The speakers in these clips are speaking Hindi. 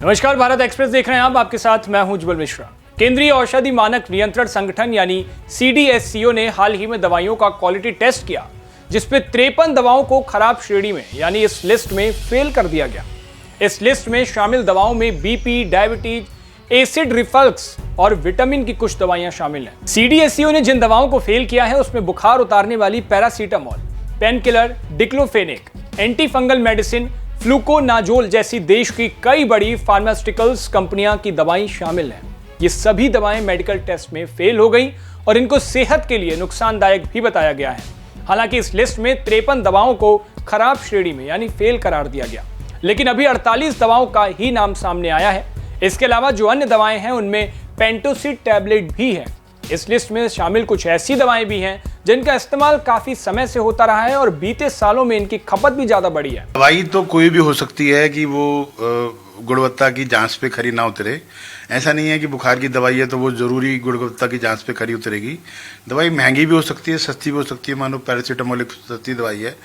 नमस्कार, भारत एक्सप्रेस देख रहे हैं आप। आपके साथ मैं हूं उज्जवल मिश्रा। केंद्रीय औषधि मानक नियंत्रण संगठन यानी CDSCO ने हाल ही में दवाइयों का क्वालिटी टेस्ट किया, जिसपे 53 दवाओं को खराब श्रेणी में यानी इस लिस्ट में फेल कर दिया गया। इस लिस्ट में शामिल दवाओं में BP, डायबिटीज, एसिड रिफ्लक्स और विटामिन की कुछ दवाइयां शामिल हैं। CDSCO ने जिन दवाओं को फेल किया है उसमें बुखार उतारने वाली paracetamol, pain killer, diclofenac, anti fungal medicine, fluconazole जैसी देश की कई बड़ी फार्मास्यूटिकल्स कंपनियां की दवाएं शामिल हैं। ये सभी दवाएं मेडिकल टेस्ट में फेल हो गई और इनको सेहत के लिए नुकसानदायक भी बताया गया है। हालांकि इस लिस्ट में 53 दवाओं को खराब श्रेणी में यानी फेल करार दिया गया, लेकिन अभी 48 दवाओं का ही नाम सामने आया है। इसके अलावा जो अन्य दवाएं हैं उनमें पेंटोसिड टैबलेट भी है। इस लिस्ट में शामिल कुछ ऐसी दवाएं भी हैं जिनका इस्तेमाल काफी समय से होता रहा है और बीते सालों में इनकी खपत भी ज्यादा बढ़ी है। दवाई तो कोई भी हो सकती है कि वो गुणवत्ता की जांच पे खरी ना उतरे। ऐसा नहीं है कि बुखार की दवाई है तो वो जरूरी गुणवत्ता की जांच पे खरी उतरेगी। दवाई महंगी भी हो सकती है, सस्ती भी हो सकती है। मानो पैरासीटामोल एक सस्ती दवाई है,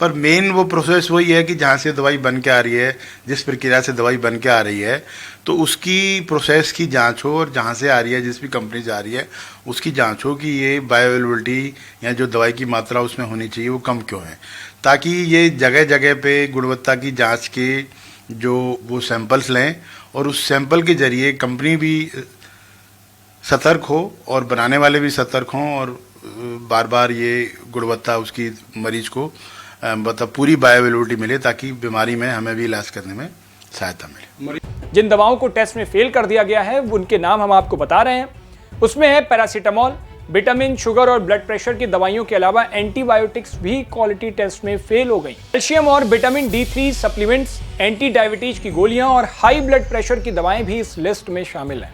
पर मेन वो प्रोसेस वही है कि जहाँ से दवाई बन के आ रही है, जिस प्रक्रिया से दवाई बन के आ रही है, तो उसकी प्रोसेस की जांच हो और जहाँ से आ रही है, जिस भी कंपनी से आ रही है, उसकी जांच हो कि ये बायोअवेलेबिलिटी या जो दवाई की मात्रा उसमें होनी चाहिए वो कम क्यों है, ताकि ये जगह जगह पे गुणवत्ता की जाँच के जो वो सैंपल्स लें और उस सैंपल के जरिए कंपनी भी सतर्क हो और बनाने वाले भी सतर्क हों और बार बार ये गुणवत्ता उसकी मरीज को मतलब पूरी बायोअवेलेबिलिटी मिले, ताकि बीमारी में हमें भी इलाज करने में सहायता मिले। जिन दवाओं को टेस्ट में फेल कर दिया गया है उनके नाम हम आपको बता रहे हैं। उसमें है पैरासीटामोल, विटामिन, शुगर और ब्लड प्रेशर की दवाइयों के अलावा एंटीबायोटिक्स भी क्वालिटी टेस्ट में फेल हो गई। कैल्शियम और vitamin D3 supplements, anti diabetes की गोलियां और हाई ब्लड प्रेशर की दवाएं भी इस लिस्ट में शामिल हैं।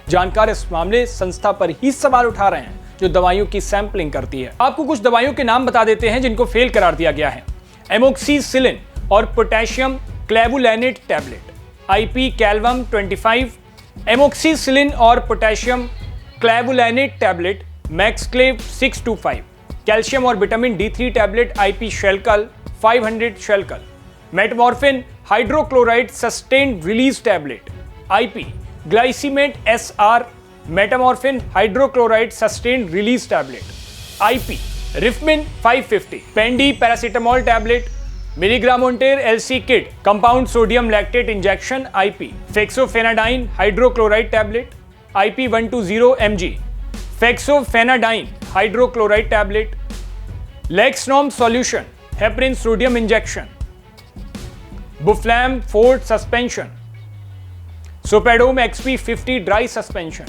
जानकार इस मामले संस्था पर ही सवाल उठा रहे हैं जो दवाइयों की सैंपलिंग करती है। आपको कुछ दवाइयों के नाम बता देते हैं जिनको फेल करार दिया गया है। एमोक्सिसिलिन और potassium clavulanate tablet, IP Calvam 25, amoxicillin और potassium clavulanate tablet, Maxclav 625, calcium और vitamin D3 tablet, IP Shelcal 500 Shelcal, metformin hydrochloride sustained release tablet, IP Glycimet SR, metformin hydrochloride sustained release tablet, IP Rifmin 550, पेंडी पैरासीटामोल टैबलेट, मिलीग्रामोन्टेर LC kit compound sodium lactate injection, IP fexofenadine hydrochloride tablet, IP 120 mg, fexofenadine hydrochloride tablet, लेक्सनॉम solution heparin sodium injection, Buflam forte suspension, सोपेडोम XP 50 dry suspension,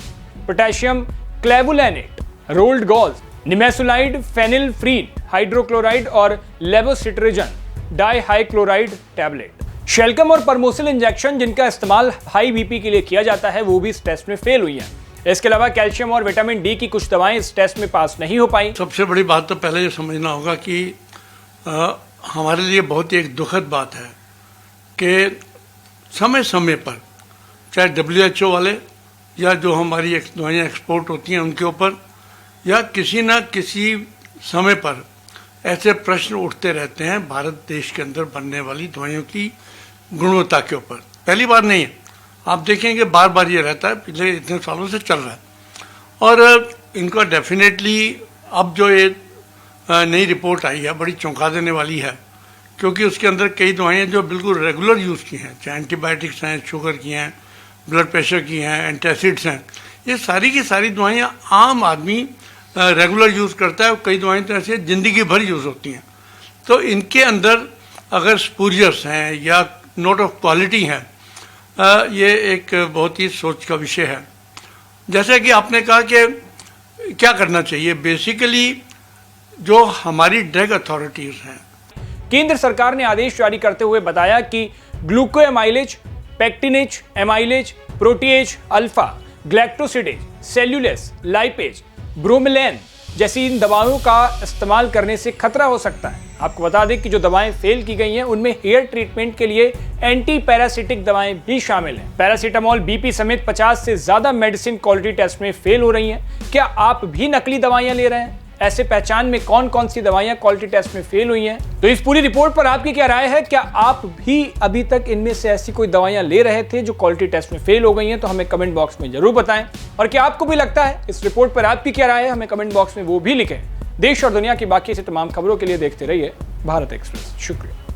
potassium clavulanate रोल्ड गॉल्स, निमेसुलाइड फेनिलफ्रीन हाइड्रोक्लोराइड और लेवोसिट्रिजन डाइहाइक्लोराइड टैबलेट। शेल्कम और परमोसिल इंजेक्शन जिनका इस्तेमाल हाई BP के लिए किया जाता है वो भी इस टेस्ट में फेल हुई हैं। इसके अलावा कैल्शियम और विटामिन D की कुछ दवाएं इस टेस्ट में पास नहीं हो पाई। सबसे बड़ी बात तो पहले ये समझना होगा कि हमारे लिए बहुत ही एक दुखद बात है कि समय समय पर चाहे WHO वाले या जो हमारी दवाइयाँ एक्सपोर्ट होती हैं उनके ऊपर या किसी न किसी समय पर ऐसे प्रश्न उठते रहते हैं भारत देश के अंदर बनने वाली दवाइयों की गुणवत्ता के ऊपर। पहली बार नहीं है, आप देखेंगे बार बार ये रहता है, पिछले इतने सालों से चल रहा है। और इनका डेफिनेटली अब जो ये नई रिपोर्ट आई है बड़ी चौंका देने वाली है, क्योंकि उसके अंदर कई दवाइयाँ जो बिल्कुल रेगुलर यूज़ की हैं, चाहे एंटीबायोटिक्स हैं, शुगर की हैं, ब्लड प्रेशर की हैं, एंटासिड्स हैं, ये सारी की सारी दवाइयाँ आम आदमी रेगुलर यूज़ करता है। कई दवाएं तो ऐसी ज़िंदगी भर यूज़ होती हैं। तो इनके अंदर अगर स्पूरियस हैं या नोट ऑफ क्वालिटी हैं, ये एक बहुत ही सोच का विषय है। जैसे कि आपने कहा कि क्या करना चाहिए, बेसिकली जो हमारी ड्रग अथॉरिटीज़ हैं, केंद्र सरकार ने आदेश जारी करते हुए बताया कि glucoamylase, pectinase, amylase, protease alpha, galactosidase, cellulase, lipase, bromelain जैसी इन दवाओं का इस्तेमाल करने से खतरा हो सकता है। आपको बता दें कि जो दवाएं फेल की गई हैं उनमें हेयर ट्रीटमेंट के लिए एंटी पैरासिटिक दवाएं भी शामिल हैं। पैरासीटामोल, BP समेत 50 से ज्यादा मेडिसिन क्वालिटी टेस्ट में फेल हो रही हैं। क्या आप भी नकली दवाइयां ले रहे हैं? ऐसे पहचान में कौन कौन सी दवाइयां क्वालिटी टेस्ट में फेल हुई हैं। तो इस पूरी रिपोर्ट पर आपकी क्या राय है? क्या आप भी अभी तक इनमें से ऐसी कोई दवाइयां ले रहे थे जो क्वालिटी टेस्ट में फेल हो गई हैं? तो हमें कमेंट बॉक्स में जरूर बताएं। और क्या आपको भी लगता है इस रिपोर्ट पर आपकी क्या राय है? हमें कमेंट बॉक्स में वो भी लिखें। देश और दुनिया की बाकी ऐसी तमाम खबरों के लिए देखते रहिए भारत एक्सप्रेस। शुक्रिया।